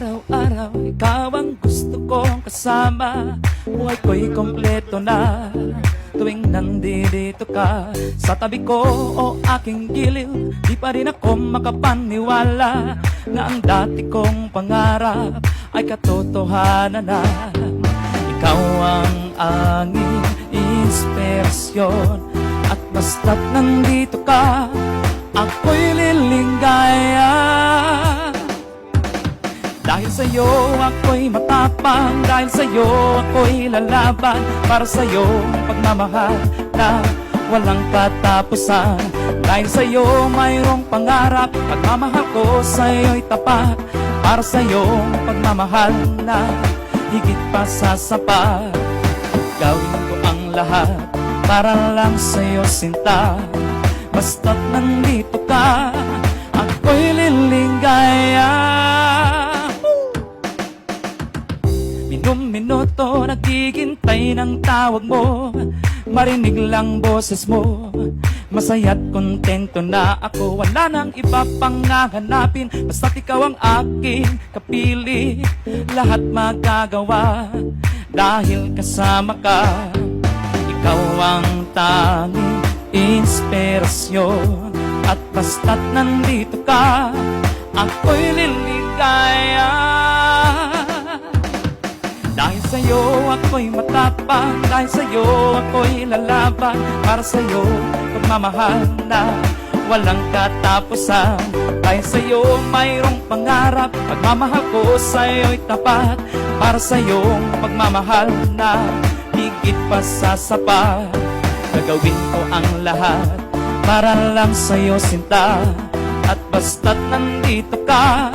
Araw-araw, ikaw ang gusto kong kasama. Buhay ko'y kompleto na tuwing nandito ka sa tabi ko o aking giliw. Di pa rin ako makapaniwala na ang dati kong pangarap ay katotohanan na. Ikaw ang angin, inspirasyon, at basta't nandito ka, ako'y liligaya. Dahil sa'yo ako'y matapang, dahil sa'yo ako'y lalaban, para sa'yo pagmamahal na walang katapusan. Dahil sa'yo mayroong pangarap, pagmamahal ko sa'yo'y tapat, para sa'yo pagmamahal na higit pa sa sapat. Gawin ko ang lahat para lang sa'yo sinta, basta't nandito ka, ako'y liligaya. Minuto naghihintay ng tawag mo, marinig lang boses mo, masaya't kontento na ako. Wala nang iba pang hahanapin, basta't ikaw ang aking kapili. Lahat magagawa dahil kasama ka. Ikaw ang tanging inspirasyon, at basta't nandito ka, ako'y liligaya. Dahil sa'yo ako'y matapang, dahil sa'yo ako'y lalaban, para sa'yo pagmamahal na walang katapusan. Dahil sa'yo mayroong pangarap, pagmamahal ko sa'yo'y tapat, para sa'yo pagmamahal na higit pa sa sapat. Gagawin ko ang lahat para lang sa'yo sinta, at basta't nandito ka,